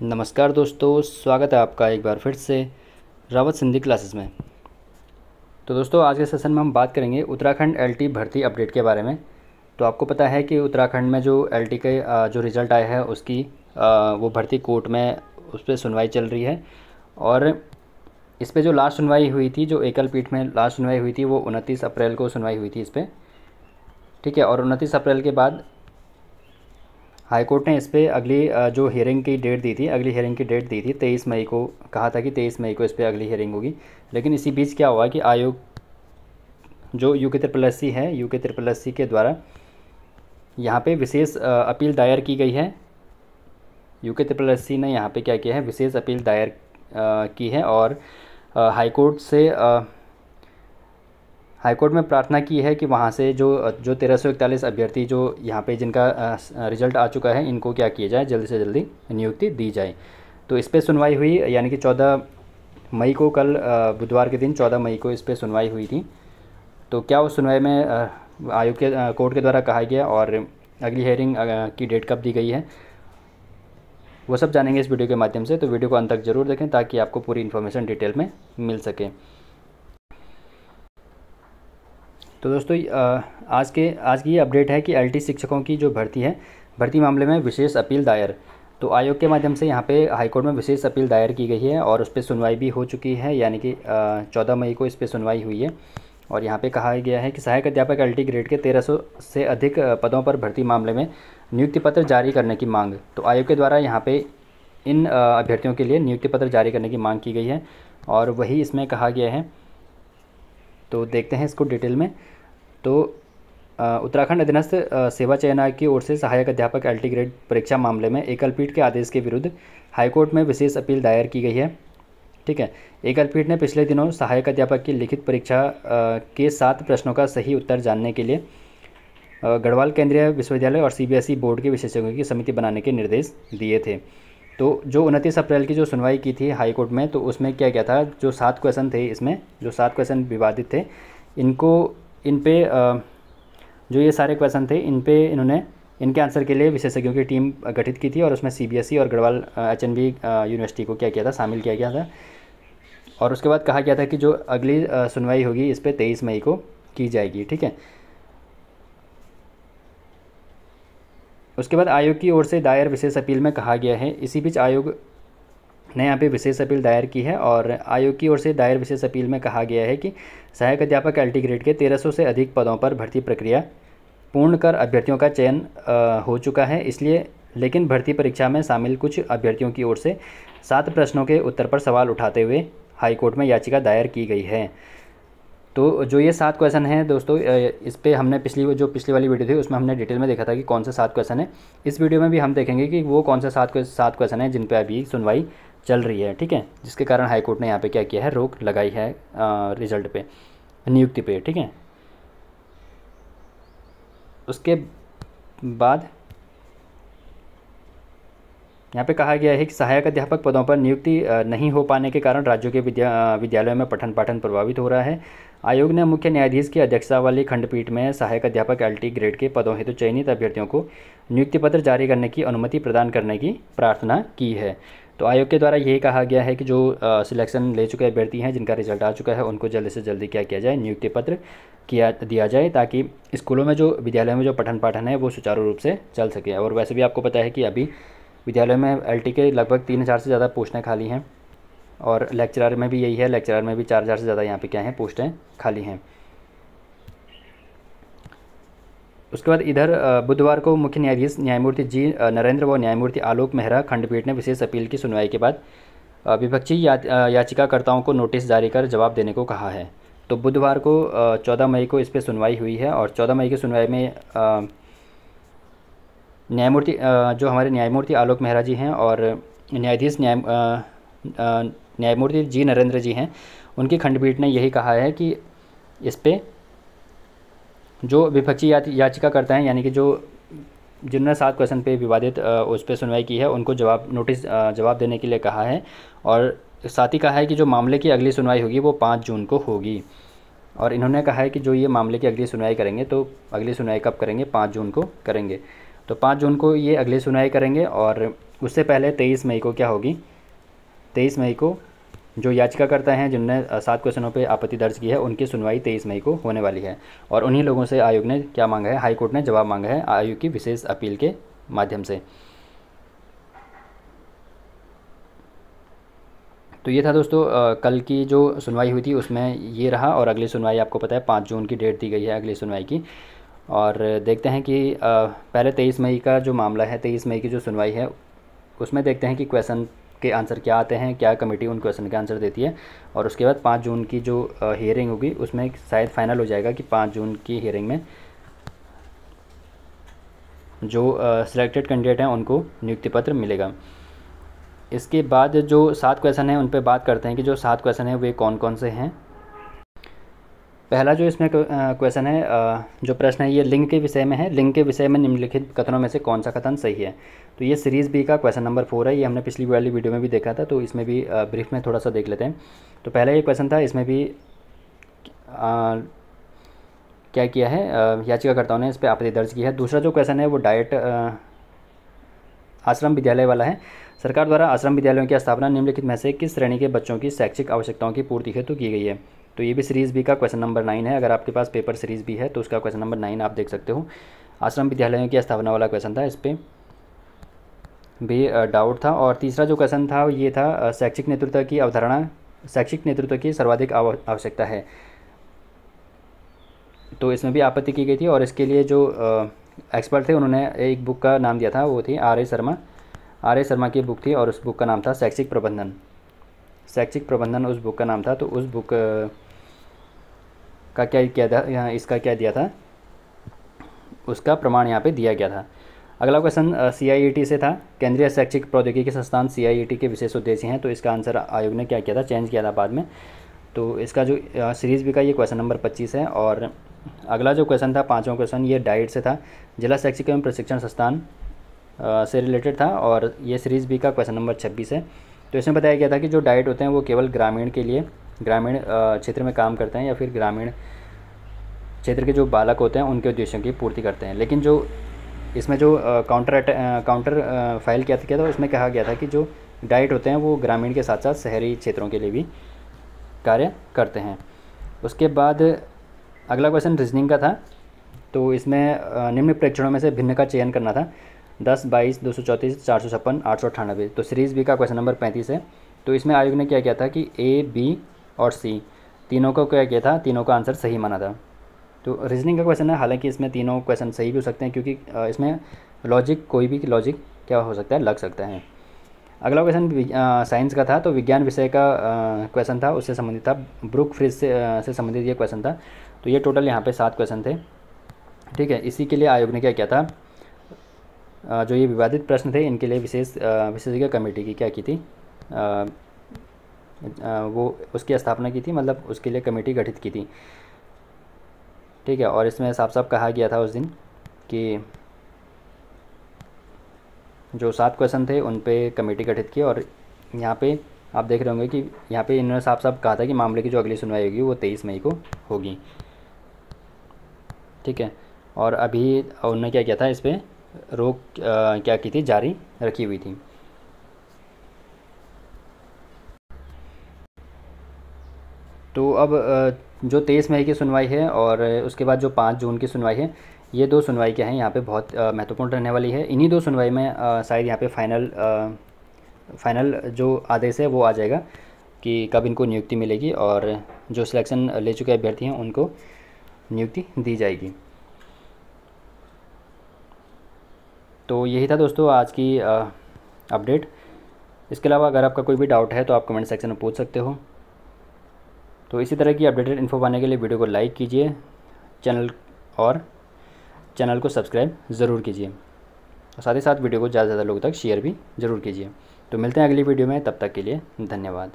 नमस्कार दोस्तों, स्वागत है आपका एक बार फिर से रावत सिंधी क्लासेस में। तो दोस्तों, आज के सेशन में हम बात करेंगे उत्तराखंड एलटी भर्ती अपडेट के बारे में। तो आपको पता है कि उत्तराखंड में जो एलटी के जो रिज़ल्ट आया है उसकी वो भर्ती कोर्ट में उस पर सुनवाई चल रही है। और इस पे जो लास्ट सुनवाई हुई थी, जो एकल पीठ में लास्ट सुनवाई हुई थी, वो 29 अप्रैल को सुनवाई हुई थी इस पर। ठीक है। और 29 अप्रैल के बाद हाईकोर्ट ने इस पे अगली जो हियरिंग की डेट दी थी, अगली हियरिंग की डेट दी थी 23 मई को। कहा था कि 23 मई को इस पे अगली हियरिंग होगी। लेकिन इसी बीच क्या हुआ कि आयोग जो UK SSS है, UK SSS के द्वारा यहाँ पे विशेष अपील दायर की गई है। UK SSS ने यहाँ पे क्या किया है, विशेष अपील दायर की है और हाईकोर्ट में प्रार्थना की है कि वहाँ से जो 1341 अभ्यर्थी जो यहाँ पे जिनका रिज़ल्ट आ चुका है, इनको क्या किया जाए, जल्दी से जल्दी नियुक्ति दी जाए। तो इस पर सुनवाई हुई, यानी कि 14 मई को, कल बुधवार के दिन 14 मई को इस पर सुनवाई हुई थी। तो क्या उस सुनवाई में आयोग के कोर्ट के द्वारा कहा गया और अगली हेयरिंग की डेट कब दी गई है, वो सब जानेंगे इस वीडियो के माध्यम से। तो वीडियो को अंत तक ज़रूर देखें ताकि आपको पूरी इन्फॉर्मेशन डिटेल में मिल सके। तो दोस्तों, आज की ये अपडेट है कि एलटी शिक्षकों की जो भर्ती है, भर्ती मामले में विशेष अपील दायर। तो आयोग के माध्यम से यहाँ पे हाईकोर्ट में विशेष अपील दायर की गई है और उस पर सुनवाई भी हो चुकी है, यानी कि 14 मई को इस पर सुनवाई हुई है। और यहाँ पे कहा गया है कि सहायक अध्यापक एलटी ग्रेड के 1300 से अधिक पदों पर भर्ती मामले में नियुक्ति पत्र जारी करने की मांग। तो आयोग के द्वारा यहाँ पे इन अभ्यर्थियों के लिए नियुक्ति पत्र जारी करने की मांग की गई है और वही इसमें कहा गया है। तो देखते हैं इसको डिटेल में। तो उत्तराखंड अधीनस्थ सेवा चयन आयोग की ओर से सहायक अध्यापक एलटी ग्रेड परीक्षा मामले में एकल पीठ के आदेश के विरुद्ध हाईकोर्ट में विशेष अपील दायर की गई है। ठीक है। एकल पीठ ने पिछले दिनों सहायक अध्यापक की लिखित परीक्षा के 7 प्रश्नों का सही उत्तर जानने के लिए गढ़वाल केंद्रीय विश्वविद्यालय और CBSE बोर्ड के विशेषज्ञों की समिति बनाने के निर्देश दिए थे। तो जो 29 अप्रैल की जो सुनवाई की थी हाई कोर्ट में, तो उसमें क्या क्या था, जो 7 क्वेश्चन थे, इसमें जो 7 क्वेश्चन विवादित थे, इन पे जो ये सारे क्वेश्चन थे, इन्होंने इनके आंसर के लिए विशेषज्ञों की टीम गठित की थी और उसमें CBSE और गढ़वाल HNB यूनिवर्सिटी को क्या किया था, शामिल किया गया था। और उसके बाद कहा गया था कि जो अगली सुनवाई होगी इस पर 23 मई को की जाएगी। ठीक है। उसके बाद आयोग की ओर से दायर विशेष अपील में कहा गया है, इसी बीच आयोग ने यहाँ पे विशेष अपील दायर की है और आयोग की ओर से दायर विशेष अपील में कहा गया है कि सहायक अध्यापक एलटी ग्रेड के 1300 से अधिक पदों पर भर्ती प्रक्रिया पूर्ण कर अभ्यर्थियों का चयन हो चुका है। इसलिए लेकिन भर्ती परीक्षा में शामिल कुछ अभ्यर्थियों की ओर से 7 प्रश्नों के उत्तर पर सवाल उठाते हुए हाईकोर्ट में याचिका दायर की गई है। तो जो ये 7 क्वेश्चन हैं दोस्तों, इस पर हमने पिछली वाली वीडियो थी उसमें हमने डिटेल में देखा था कि कौन से 7 क्वेश्चन हैं। इस वीडियो में भी हम देखेंगे कि वो कौन से 7 क्वेश्चन हैं जिन पे अभी सुनवाई चल रही है। ठीक है। जिसके कारण हाईकोर्ट ने यहाँ पे क्या किया है, रोक लगाई है रिजल्ट पे, नियुक्ति पे। ठीक है। उसके बाद यहाँ पे कहा गया है कि सहायक अध्यापक पदों पर नियुक्ति नहीं हो पाने के कारण राज्यों के विद्यालयों में पठन पाठन प्रभावित हो रहा है। आयोग ने मुख्य न्यायाधीश की अध्यक्षता वाली खंडपीठ में सहायक अध्यापक एलटी ग्रेड के पदों हेतु चयनित अभ्यर्थियों को नियुक्ति पत्र जारी करने की अनुमति प्रदान करने की प्रार्थना की है। तो आयोग के द्वारा यही कहा गया है कि जो सिलेक्शन ले चुके अभ्यर्थी हैं, जिनका रिजल्ट आ चुका है, उनको जल्दी से जल्दी क्या किया जाए, नियुक्ति पत्र दिया जाए ताकि स्कूलों में जो विद्यालयों में जो पठन पाठन है वो सुचारू रूप से चल सके। और वैसे भी आपको पता है कि अभी विद्यालय में एलटी के लगभग 3000 से ज़्यादा पोस्टें खाली हैं और लेक्चरर में भी यही है, लेक्चरर में भी 4000 से ज़्यादा यहाँ पे क्या हैं, पोस्टें खाली हैं। उसके बाद इधर बुधवार को मुख्य न्यायाधीश न्यायमूर्ति जी नरेंद्र व न्यायमूर्ति आलोक मेहरा खंडपीठ ने विशेष अपील की सुनवाई के बाद विपक्षी याचिकाकर्ताओं को नोटिस जारी कर जवाब देने को कहा है। तो बुधवार को 14 मई को इस पर सुनवाई हुई है और 14 मई की सुनवाई में न्यायमूर्ति जो हमारे न्यायमूर्ति आलोक मेहरा जी हैं और न्यायाधीश न्यायमूर्ति जी नरेंद्र जी हैं, उनकी खंडपीठ ने यही कहा है कि इस पे जो विपक्षी याचिकाकर्ता हैं, यानी कि जो जिन्होंने 7 क्वेश्चन पे विवादित उस पर सुनवाई की है, उनको जवाब देने के लिए कहा है। और साथ ही कहा है कि जो मामले की अगली सुनवाई होगी वो 5 जून को होगी। और इन्होंने कहा है कि जो ये मामले की अगली सुनवाई करेंगे, तो अगली सुनवाई कब करेंगे, 5 जून को करेंगे। तो 5 जून को ये अगली सुनवाई करेंगे और उससे पहले 23 मई को क्या होगी, 23 मई को जो याचिकाकर्ता हैं जिन्होंने 7 क्वेश्चनों पे आपत्ति दर्ज की है, उनकी सुनवाई 23 मई को होने वाली है। और उन्हीं लोगों से आयोग ने क्या मांगा है, हाई कोर्ट ने जवाब मांगा है आयोग की विशेष अपील के माध्यम से। तो ये था दोस्तों कल की जो सुनवाई हुई थी उसमें ये रहा। और अगली सुनवाई आपको पता है 5 जून की डेट दी गई है अगली सुनवाई की। और देखते हैं कि पहले 23 मई का जो मामला है, 23 मई की जो सुनवाई है उसमें देखते हैं कि क्वेश्चन के आंसर क्या आते हैं, क्या कमेटी उन क्वेश्चन के आंसर देती है। और उसके बाद 5 जून की जो हियरिंग होगी उसमें शायद फाइनल हो जाएगा कि 5 जून की हियरिंग में जो सिलेक्टेड कैंडिडेट हैं उनको नियुक्ति पत्र मिलेगा। इसके बाद जो 7 क्वेश्चन हैं उन पर बात करते हैं कि जो 7 क्वेश्चन हैं वे कौन कौन से हैं। पहला जो इसमें क्वेश्चन है, जो प्रश्न है ये लिंग के विषय में है। लिंग के विषय में निम्नलिखित कथनों में से कौन सा कथन सही है। तो ये सीरीज़ बी का क्वेश्चन नंबर 4 है। ये हमने पिछली वाली वीडियो में भी देखा था, तो इसमें भी ब्रीफ में थोड़ा सा देख लेते हैं। तो पहला ये क्वेश्चन था, इसमें भी क्या किया है, याचिकाकर्ताओं ने इस पर आपत्ति दर्ज की है। दूसरा जो क्वेश्चन है वो डाइट आश्रम विद्यालय वाला है। सरकार द्वारा आश्रम विद्यालयों की स्थापना निम्नलिखित में से किस श्रेणी के बच्चों की शैक्षिक आवश्यकताओं की पूर्ति हेतु की गई है। तो ये भी सीरीज़ बी का क्वेश्चन नंबर 9 है। अगर आपके पास पेपर सीरीज़ बी है तो उसका क्वेश्चन नंबर 9 आप देख सकते हो। आश्रम विद्यालयों की स्थापना वाला क्वेश्चन था, इस पर भी डाउट था। और तीसरा जो क्वेश्चन था ये था शैक्षिक नेतृत्व की अवधारणा, शैक्षिक नेतृत्व की सर्वाधिक आवश्यकता है। तो इसमें भी आपत्ति की गई थी। और इसके लिए जो एक्सपर्ट थे उन्होंने एक बुक का नाम दिया था, वो थी आर ए शर्मा की बुक थी और उस बुक का नाम था शैक्षिक प्रबंधन। शैक्षिक प्रबंधन उस बुक का नाम था। तो उस बुक का क्या किया था, यहाँ इसका क्या दिया था, उसका प्रमाण यहाँ पे दिया गया था। अगला क्वेश्चन CIET से था। केंद्रीय शैक्षिक प्रौद्योगिकी संस्थान CIET के विशेष उद्देश्य हैं। तो इसका आंसर आयोग ने क्या किया था, चेंज किया था बाद में। तो इसका जो सीरीज़ बी का ये क्वेश्चन नंबर 25 है। और अगला जो क्वेश्चन था, 5वां क्वेश्चन, ये डाइट से था। जिला शैक्षिक एवं प्रशिक्षण संस्थान से रिलेटेड था और ये सीरीज़ बी का क्वेश्चन नंबर 26 है। तो इसमें बताया गया था कि जो डाइट होते हैं वो केवल ग्रामीण के लिए, ग्रामीण क्षेत्र में काम करते हैं या फिर ग्रामीण क्षेत्र के जो बालक होते हैं उनके उद्देश्यों की पूर्ति करते हैं। लेकिन जो इसमें जो काउंटर फाइल किया था उसमें कहा गया था कि जो डाइट होते हैं वो ग्रामीण के साथ साथ शहरी क्षेत्रों के लिए भी कार्य करते हैं। उसके बाद अगला क्वेश्चन रीजनिंग का था। तो इसमें निम्न प्रेक्षणों में से भिन्न का चयन करना था। 10, 22, 234, 456, 898। तो सीरीज़ बी का क्वेश्चन नंबर 35 है। तो इसमें आयोग ने क्या किया था कि ए, बी और सी तीनों को क्या किया था, तीनों का आंसर सही माना था। तो रीजनिंग का क्वेश्चन है, हालांकि इसमें तीनों क्वेश्चन सही भी हो सकते हैं क्योंकि इसमें लॉजिक, कोई भी लॉजिक क्या हो सकता है, लग सकता है। अगला क्वेश्चन साइंस का था। तो विज्ञान विषय का क्वेश्चन था, उससे संबंधित था। ब्रूक फ्रिज से संबंधित ये क्वेश्चन था। तो ये टोटल यहाँ पे 7 क्वेश्चन थे। ठीक है, इसी के लिए आयोग ने क्या किया था, जो ये विवादित प्रश्न थे इनके लिए विशेषज्ञ कमेटी की क्या की थी, वो उसकी स्थापना की थी, मतलब उसके लिए कमेटी गठित की थी। ठीक है, और इसमें साफ साफ कहा गया था उस दिन कि जो 7 क्वेश्चन थे उन पे कमेटी गठित की। और यहाँ पे आप देख रहे होंगे कि यहाँ पे इन्होंने साफ साफ कहा था कि मामले की जो अगली सुनवाई होगी वो 23 मई को होगी। ठीक है, और अभी उन्होंने क्या किया था, इस पर रोक क्या की थी, जारी रखी हुई थी। तो अब जो 23 मई की सुनवाई है और उसके बाद जो 5 जून की सुनवाई है, ये 2 सुनवाई क्या है यहाँ पे बहुत महत्वपूर्ण रहने वाली है। इन्हीं 2 सुनवाई में शायद यहाँ पे फाइनल जो आदेश है वो आ जाएगा कि कब इनको नियुक्ति मिलेगी और जो सिलेक्शन ले चुके अभ्यर्थी हैं उनको नियुक्ति दी जाएगी। तो यही था दोस्तों आज की अपडेट। इसके अलावा अगर आपका कोई भी डाउट है तो आप कमेंट सेक्शन में पूछ सकते हो। तो इसी तरह की अपडेटेड इन्फो पाने के लिए वीडियो को लाइक कीजिए, चैनल को सब्सक्राइब ज़रूर कीजिए और साथ ही साथ वीडियो को ज़्यादा से ज़्यादा लोगों तक शेयर भी ज़रूर कीजिए। तो मिलते हैं अगली वीडियो में, तब तक के लिए धन्यवाद।